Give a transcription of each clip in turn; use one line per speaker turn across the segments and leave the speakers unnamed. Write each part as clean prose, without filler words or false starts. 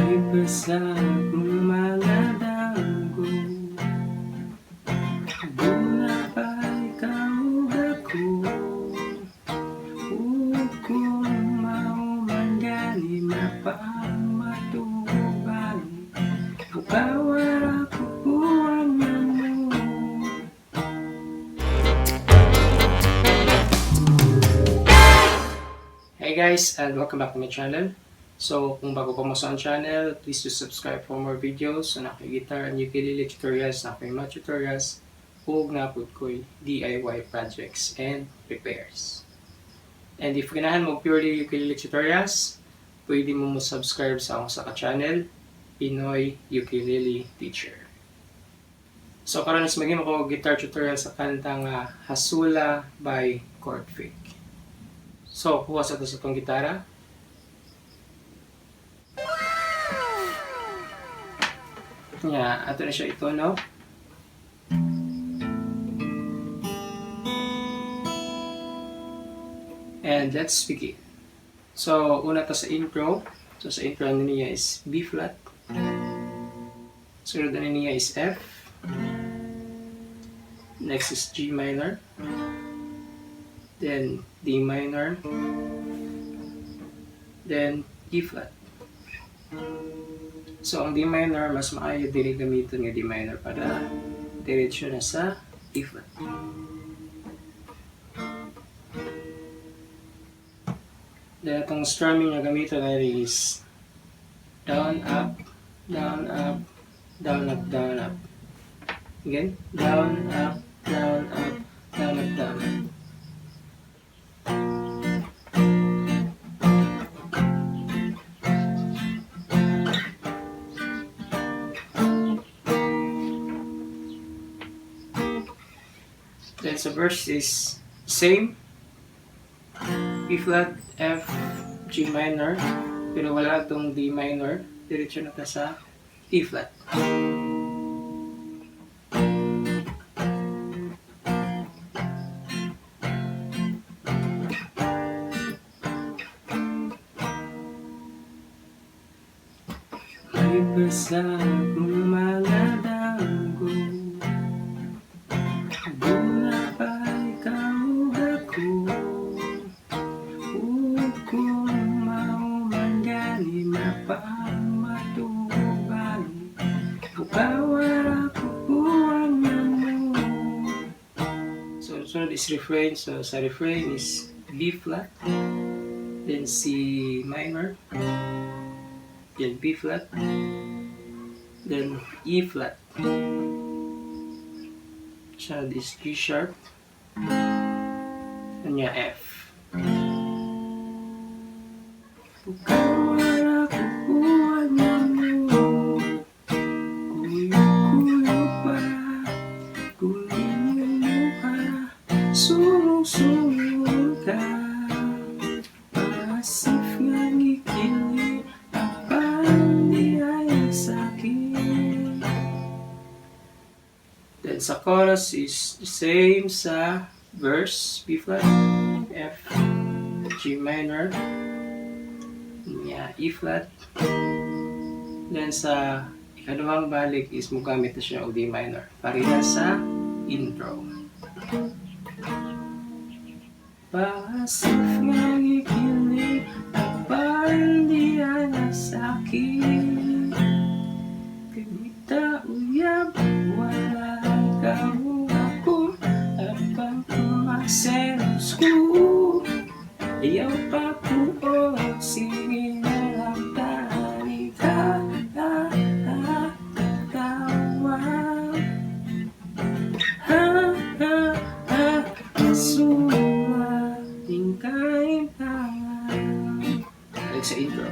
Basag mga danggo, mula pa ikaw ako. Kung maumangali mapamatuban, ukawara ko buwan mo. Hey guys, and welcome back to my channel. So, kung bago pa mo sa channel, please do subscribe for more videos na aking guitar and ukulele tutorials, na aking mga tutorials, ug napod ko'y DIY projects and repairs. And if ganahan mo purely ukulele tutorials, pwede mo subscribe sa akong sa channel, Pinoy Ukulele Teacher. So, karon is maging ako guitar tutorial sa kantang Hasula by Kurt Fick. So, kuha sa ito sa itong gitara. Yeah, ato na siya ito, no? And let's begin. So, una to sa intro. So, sa intro niya is B flat. Sunod na niya is F. Next is G minor. Then D minor. Then E flat. So, ang D minor, mas maayo dili gamitin ng D minor para diretso na sa E flat. Then, itong strumming na gamitin na is down, up, down, up, down, up, down, up. Again, down, up, down, up, down, up, down, up. Then sa verse is same, B flat, F, G minor, pero wala itong D minor, diretso na ta sa E flat. May basag mga danggo, mula pa ikaw ako. Kung maumangali mapamatuban, ukawara ko buwan mo. So, sunod is refrain. So, sa refrain is B flat, then C minor, then B flat, then E flat. Sunod is G sharp, kanya F. Ukawara ko buwan mo, kuyo-kuyo pa, kulinyong mukha, sumong-sumong ka, pasif nga ngikili, apandi ay sa'kin. Then sa chorus is the same sa verse, B flat, F, G minor, E flat. Then sa ikaduhang balik is mugamit na siya o D minor. Parehas sa intro. Pasif nga ngikili, napahindihan na sa'kin. Kagita uyab, wala ikaw ako, abang kumaselos ko. Ayaw pa po o sige na lang tani ka, Hasula, tingkain tangan. Balik sa intro.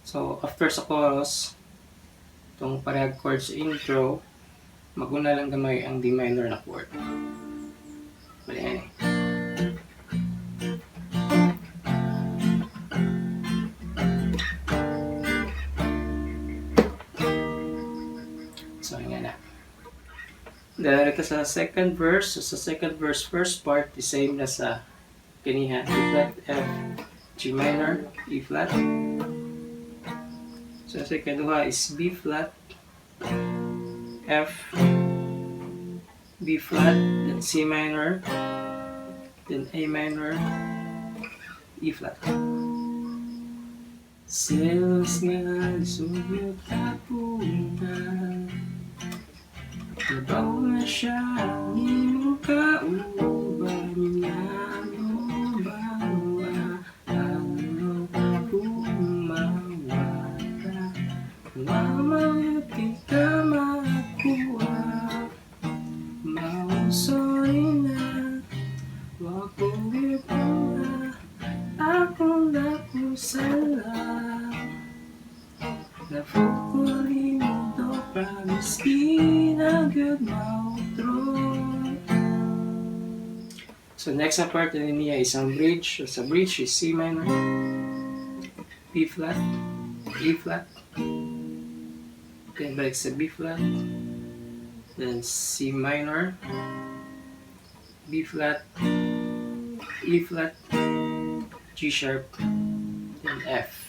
So, after sa chorus, itong parehag chord sa intro, maguna lang gamay ang D minor na chord. Bali yan eh. So, nga na. Dahil sa second verse, so sa second verse, first part, the same na sa kaniha. E flat, F, G minor, E flat. So sa ikaduha is B flat, F, B flat, then C minor, then A minor, E flat. Selos nga sumiyot kapunta, nabaw na siya ang kauban niya. Bawa, ano, kumawa ka, mamangiti ka makuha, mausoy na, wag ko ipang akong nakusala. Nafukurin mo to, promise na good mautro. So next na part na niya is ang bridge. So, sa bridge is C minor, B flat, E flat, then balik sa B flat, then C minor, B flat, E flat, G sharp, then F.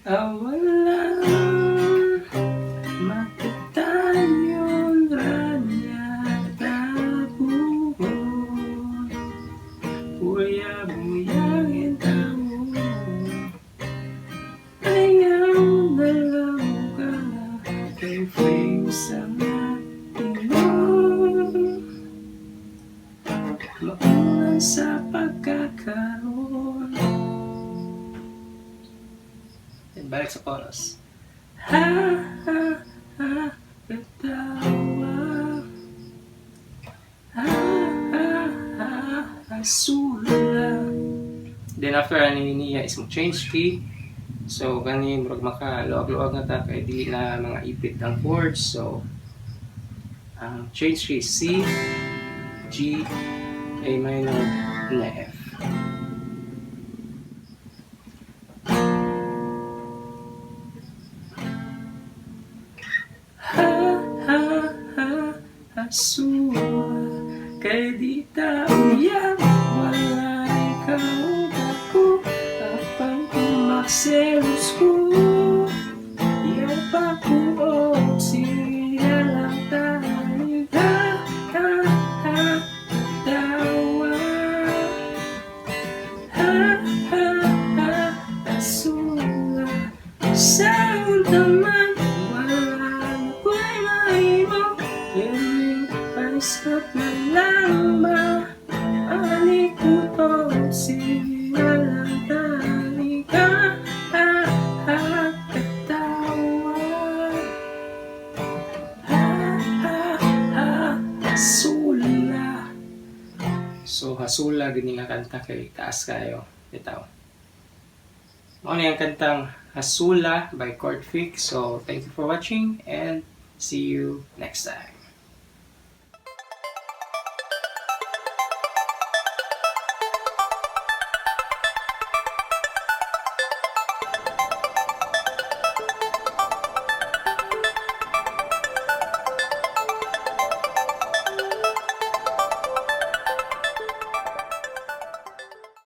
Wala matatanyon ranya tabuhon, buya-buyangin tamo, ayaw na lang ka na kay frame sa matinong, maulan sa pagkakaroon. And balik sa chorus. Ha ha ha, katawa. Ha ha ha, Hasula. Then after niya is mo change key. So ganin murag maka-luag-luag na ta kay dili na mga ipit ang chords. So change key C, G, A minor, na F. Hasula, kay di tauyang wala ikaw ako, kapag kumakselos ko, iyaw pa ko o sila lang tayo tawa. Hasula, saan naman wala na ko'y mahimo, paiskat na lang ba, alikuton sila lang tali ka, katawa. Hasula. So Hasula gini nga kanta kay taas kayo bitaw. Mao ni ang kantang Hasula by Kurt Fick. So thank you for watching and see you next time.